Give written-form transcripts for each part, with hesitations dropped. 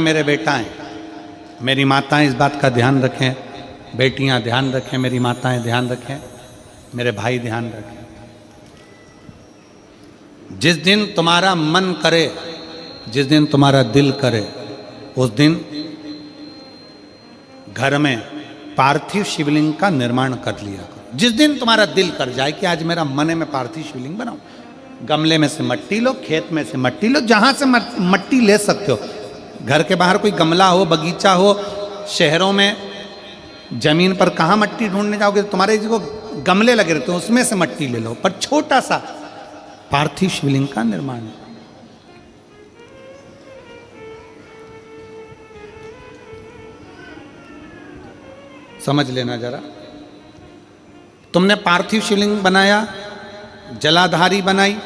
मेरे बेटाएं, मेरी माताएं इस बात का ध्यान रखें, बेटियां ध्यान रखें, मेरी माताएं ध्यान रखें, मेरे भाई ध्यान रखें। जिस दिन तुम्हारा मन करे, जिस दिन तुम्हारा दिल करे, उस दिन घर में पार्थिव शिवलिंग का निर्माण कर लिया करो। जिस दिन तुम्हारा दिल कर जाए कि आज मेरा मन है मैं पार्थिव शिवलिंग बनाऊं, गमले में से मट्टी लो, खेत में से मट्टी लो, जहां से मट्टी ले सकते हो। घर के बाहर कोई गमला हो, बगीचा हो, शहरों में जमीन पर कहाँ मट्टी ढूंढने जाओगे, तुम्हारे जो गमले लगे रहते हैं उसमें से मट्टी ले लो, पर छोटा सा पार्थिव शिवलिंग का निर्माण। समझ लेना जरा, तुमने पार्थिव शिवलिंग बनाया, जलाधारी बनाई,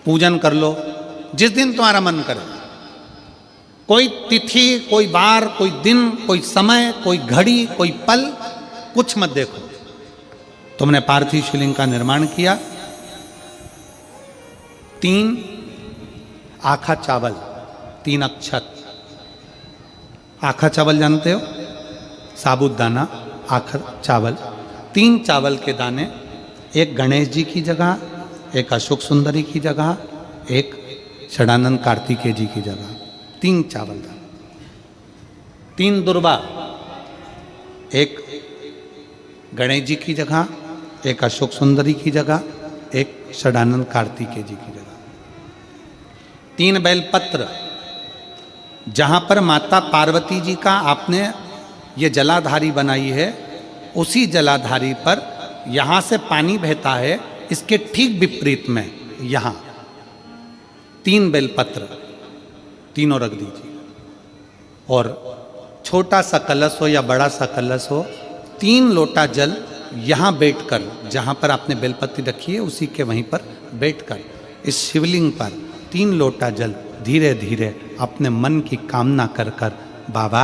पूजन कर लो जिस दिन तुम्हारा मन करे। कोई तिथि, कोई वार, कोई दिन, कोई समय, कोई घड़ी, कोई पल कुछ मत देखो। तुमने पार्थिव शिवलिंग का निर्माण किया। 3 आखा चावल, 3 अक्षत। आखा चावल जानते हो, साबूदाना, आखा चावल। 3 चावल के दाने, एक गणेश जी की जगह, एक अशोक सुंदरी की जगह, एक षडानंद कार्तिकेय जी की जगह। 3 चावल दाने। 3 दुर्वा, एक गणेश जी की जगह, एक अशोक सुंदरी की जगह, एक षडानंद कार्तिकेय जी की जगह। 3 बेलपत्र, जहां पर माता पार्वती जी का आपने ये जलाधारी बनाई है, उसी जलाधारी पर यहां से पानी बहता है, इसके ठीक विपरीत में यहां 3 बेलपत्र, तीनों रख दीजिए। और छोटा सा कलश हो या बड़ा सा कलश हो, 3 लोटा जल यहाँ बैठकर, जहाँ पर आपने बेलपत्ती रखी है उसी के वहीं पर बैठकर इस शिवलिंग पर 3 लोटा जल धीरे धीरे अपने मन की कामना कर कर, बाबा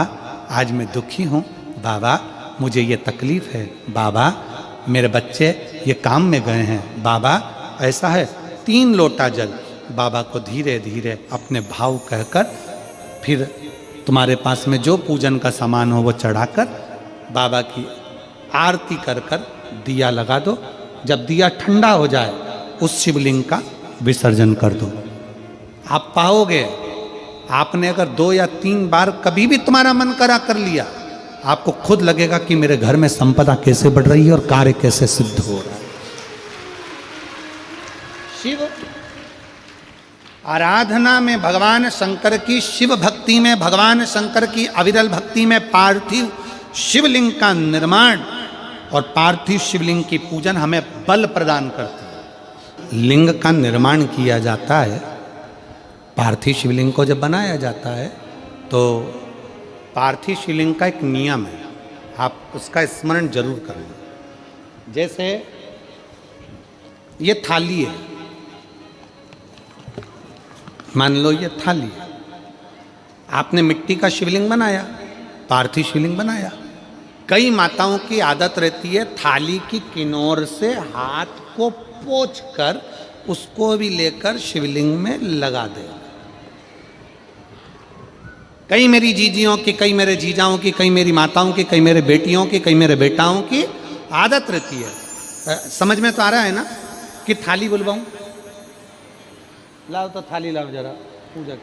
आज मैं दुखी हूँ, बाबा मुझे ये तकलीफ है, बाबा मेरे बच्चे ये काम में गए हैं, बाबा ऐसा है। 3 लोटा जल बाबा को धीरे धीरे अपने भाव कहकर, फिर तुम्हारे पास में जो पूजन का सामान हो वो चढ़ाकर बाबा की आरती कर कर दिया लगा दो। जब दिया ठंडा हो जाए उस शिवलिंग का विसर्जन कर दो। आप पाओगे, आपने अगर 2 या 3 बार कभी भी तुम्हारा मन करा कर लिया, आपको खुद लगेगा कि मेरे घर में संपदा कैसे बढ़ रही है और कार्य कैसे सिद्ध हो रहा है। शिव आराधना में भगवान शंकर की, शिव भक्ति में भगवान शंकर की अविरल भक्ति में पार्थिव शिवलिंग का निर्माण और पार्थिव शिवलिंग की पूजन हमें बल प्रदान करती है। लिंग का निर्माण किया जाता है, पार्थिव शिवलिंग को जब बनाया जाता है तो पार्थिव शिवलिंग का एक नियम है, आप उसका स्मरण जरूर करें। जैसे ये थाली है, मान लो ये थाली है, आपने मिट्टी का शिवलिंग बनाया, पार्थिव शिवलिंग बनाया। कई माताओं की आदत रहती है थाली की किनार से हाथ को पोंछकर उसको भी लेकर शिवलिंग में लगा दे। कई मेरी जीजियों की, कई मेरे जीजाओं की, कई मेरी माताओं की, कई मेरे बेटियों की, कई मेरे बेटाओं की आदत रहती है। समझ में तो आ रहा है ना कि थाली बुलवाऊं? लाओ तो थाली लाओ जरा, पूजा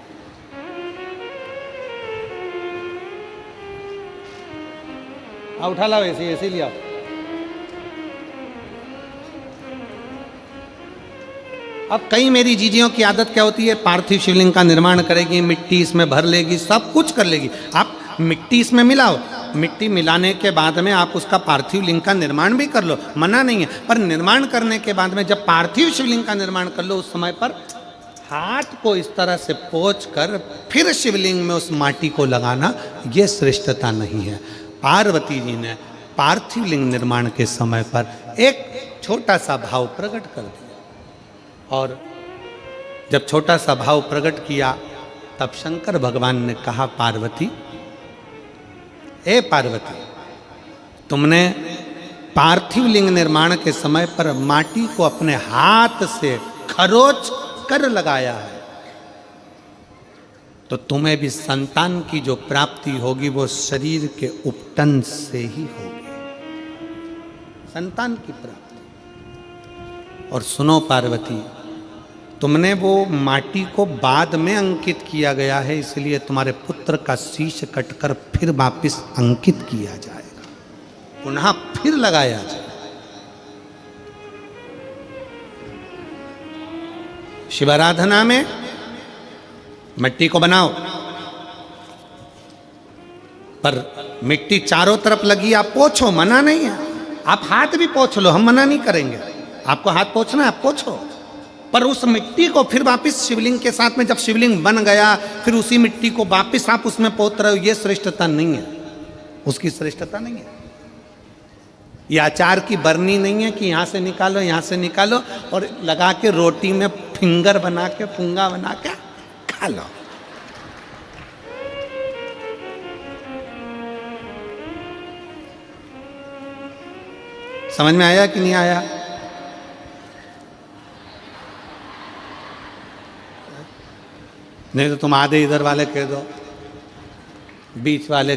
उठा लाओ, ऐसे ऐसे लिया। अब कई मेरी जीजियों की आदत क्या होती है, पार्थिव शिवलिंग का निर्माण करेगी, मिट्टी इसमें भर लेगी, सब कुछ कर लेगी। आप मिट्टी इसमें मिलाओ, मिट्टी मिलाने के बाद में आप उसका पार्थिव लिंग का निर्माण भी कर लो, मना नहीं है। पर निर्माण करने के बाद में जब पार्थिव शिवलिंग का निर्माण कर लो, उस समय पर हाथ को इस तरह से पोंछ कर फिर शिवलिंग में उस माटी को लगाना, ये श्रेष्ठता नहीं है। पार्वती जी ने पार्थिव लिंग निर्माण के समय पर एक छोटा सा भाव प्रकट कर दिया, और जब छोटा सा भाव प्रकट किया तब शंकर भगवान ने कहा, पार्वती, ए पार्वती, तुमने पार्थिव लिंग निर्माण के समय पर माटी को अपने हाथ से खरोच कर लगाया है, तो तुम्हें भी संतान की जो प्राप्ति होगी वो शरीर के उपटन से ही होगी, संतान की प्राप्ति। और सुनो पार्वती, तुमने वो माटी को बाद में अंकित किया गया है, इसलिए तुम्हारे पुत्र का शीश कटकर फिर वापिस अंकित किया जाएगा, पुनः फिर लगाया जाएगा। शिवाराधना में मिट्टी को बनाओ, पर मिट्टी चारों तरफ लगी, आप पोछो, मना नहीं है। आप हाथ भी पोछ लो, हम मना नहीं करेंगे, आपको हाथ पोछना है आप पोछो, पर उस मिट्टी को फिर वापस शिवलिंग के साथ में, जब शिवलिंग बन गया फिर उसी मिट्टी को वापस आप उसमें पोत रहे हो, ये श्रेष्ठता नहीं है, उसकी श्रेष्ठता नहीं है। ये अचार की बरनी नहीं है कि यहाँ से निकालो यहाँ से निकालो और लगा के रोटी में फिंगर बना के फुंगा बना के खा लो। समझ में आया कि नहीं आया? नहीं तो तुम आधे इधर वाले कह दो, बीच वाले